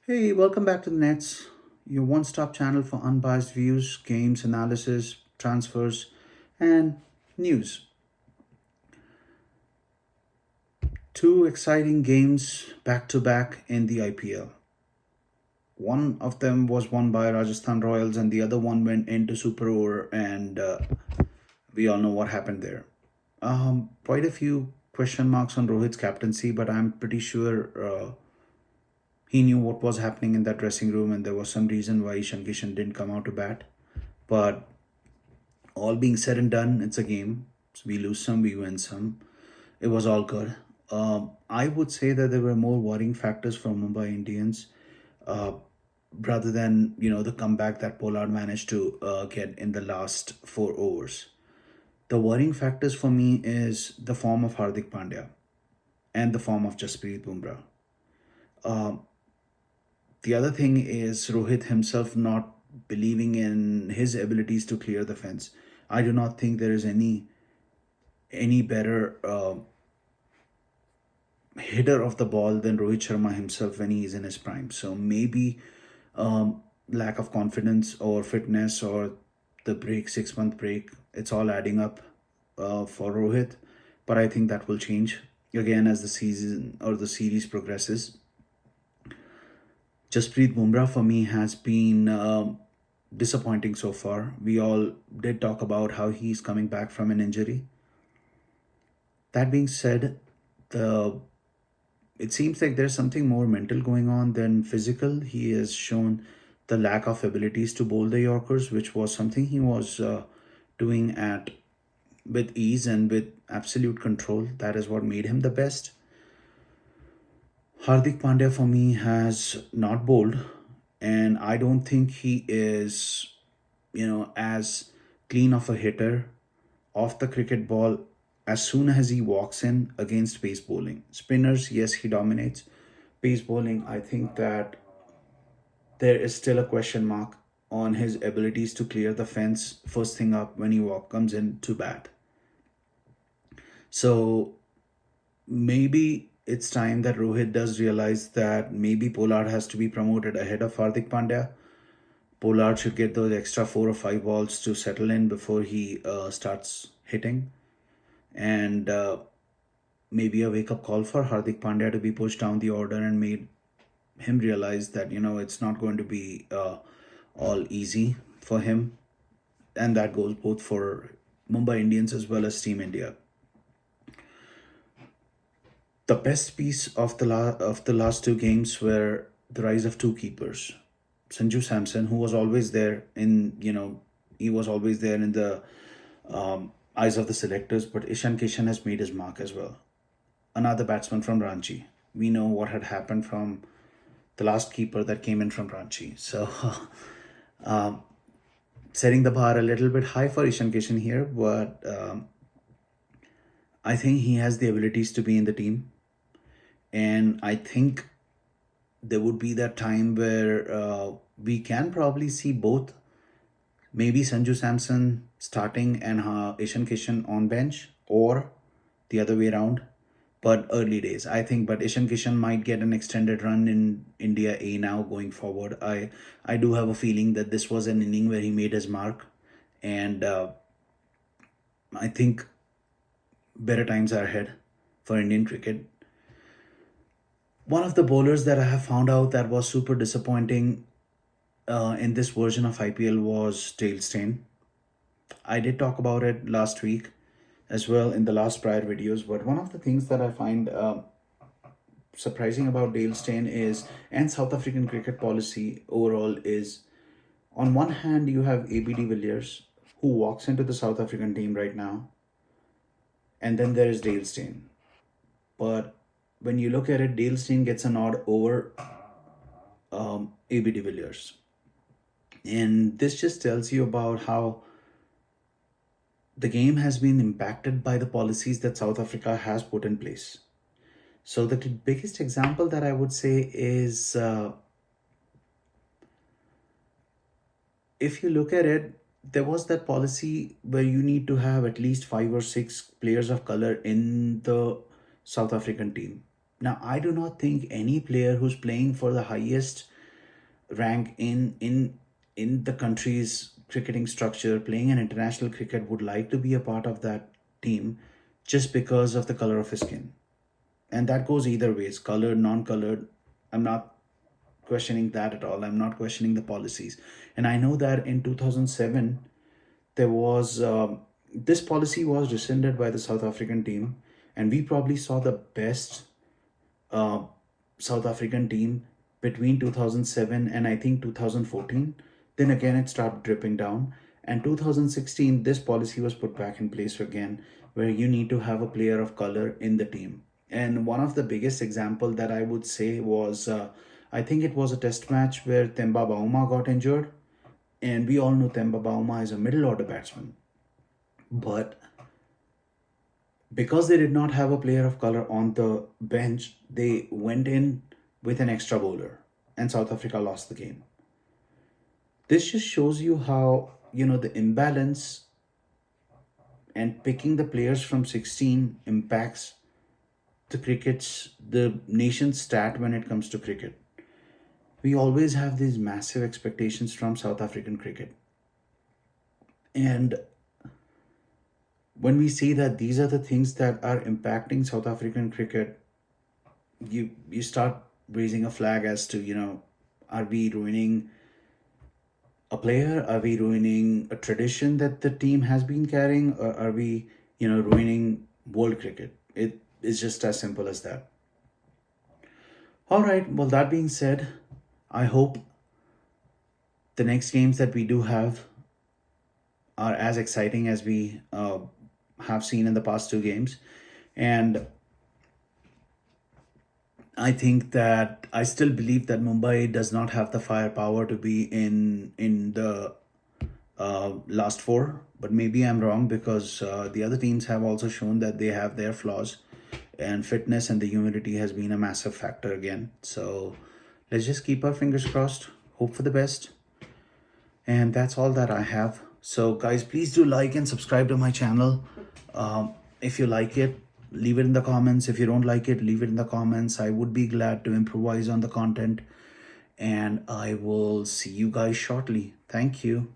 Hey, welcome back to the Nets, your one stop channel for unbiased views, games, analysis, transfers, and news. Two exciting games back to back in the IPL. One of them was won by Rajasthan Royals, and the other one went into Super Over, and we all know what happened there. Quite a few question marks on Rohit's captaincy, but I'm pretty sure he knew what was happening in that dressing room, and there was some reason why Ishan Kishan didn't come out to bat. But all being said and done, it's a game. So we lose some, we win some. It was all good. I would say that there were more worrying factors for Mumbai Indians uh, rather than the comeback that Pollard managed to get in the last 4 overs. The worrying factors for me is the form of Hardik Pandya and the form of Jasprit Bumrah. The other thing is Rohit himself not believing in his abilities to clear the fence. I do not think there is any better hitter of the ball than Rohit Sharma himself when he is in his prime. So maybe lack of confidence or fitness or the break, 6 month break, it's all adding up for Rohit. But I think that will change again as the season or the series progresses. Jasprit Bumrah for me has been disappointing so far. We all did talk about how he's coming back from an injury. That being said, the it seems like there's something more mental going on than physical. He has shown the lack of abilities to bowl the Yorkers, which was something he was doing at with ease and with absolute control. That is what made him the best. Hardik Pandya for me has not bowled, and I don't think he is, as clean of a hitter off the cricket ball as soon as he walks in against pace bowling. Spinners, yes, he dominates. Pace bowling, I think that there is still a question mark on his abilities to clear the fence first thing up when he comes in to bat. So maybe it's time that Rohit does realize that maybe Pollard has to be promoted ahead of Hardik Pandya. Pollard should get those extra 4 or 5 balls to settle in before he starts hitting. And maybe a wake up call for Hardik Pandya to be pushed down the order and made him realize that, it's not going to be all easy for him. And that goes both for Mumbai Indians as well as Team India. The best piece of the last two games were the rise of two keepers. Sanju Samson, who was always there he was always there in the eyes of the selectors, but Ishan Kishan has made his mark as well. Another batsman from Ranchi. We know what had happened from the last keeper that came in from Ranchi. So, setting the bar a little bit high for Ishan Kishan here, but I think he has the abilities to be in the team. And I think there would be that time where we can probably see both. Maybe Sanju Samson starting and Ishan Kishan on bench, or the other way around. But early days, I think. But Ishan Kishan might get an extended run in India A now going forward. I do have a feeling that this was an inning where he made his mark, and I think better times are ahead for Indian cricket. One of the bowlers that I have found out that was super disappointing in this version of IPL was Dale Steyn. I did talk about it last week as well in the last prior videos, but one of the things that I find surprising about Dale Steyn is, and South African cricket policy overall is, on one hand, you have AB de Villiers, who walks into the South African team right now, and then there is Dale Steyn. But when you look at it, Dale Steyn gets a nod over AB de Villiers. And this just tells you about how the game has been impacted by the policies that South Africa has put in place. So the biggest example that I would say is if you look at it, there was that policy where you need to have at least 5 or 6 players of color in the South African team. Now, I do not think any player who's playing for the highest rank in the country's cricketing structure, playing an international cricket, would like to be a part of that team just because of the color of his skin. And that goes either ways, colored, non-colored. I'm not questioning that at all. I'm not questioning the policies. And I know that in 2007 there was this policy was rescinded by the South African team, and we probably saw the best uh, South African team between 2007 and I think 2014. Then again, it started dripping down. And 2016, this policy was put back in place again, where you need to have a player of color in the team. And one of the biggest example that I would say was, I think it was a test match where Themba Bauma got injured. And we all know Themba Bauma is a middle order batsman. But because they did not have a player of color on the bench, they went in with an extra bowler, and South Africa lost the game. This just shows you how, the imbalance and picking the players from 16 impacts the nation's stat when it comes to cricket. We always have these massive expectations from South African cricket. And when we see that these are the things that are impacting South African cricket, you start raising a flag as to, are we ruining a player? Are we ruining a tradition that the team has been carrying? Or are we, ruining world cricket? It is just as simple as that. All right, well, that being said, I hope the next games that we do have are as exciting as we have seen in the past two games. And I think that I still believe that Mumbai does not have the firepower to be in the last four, but maybe I'm wrong because the other teams have also shown that they have their flaws, and fitness and the humidity has been a massive factor again. So let's just keep our fingers crossed, hope for the best, and that's all that I have. So guys, please do like and subscribe to my channel. If you like it, leave it in the comments. If you don't like it, leave it in the comments. I would be glad to improvise on the content, and I will see you guys shortly. Thank you.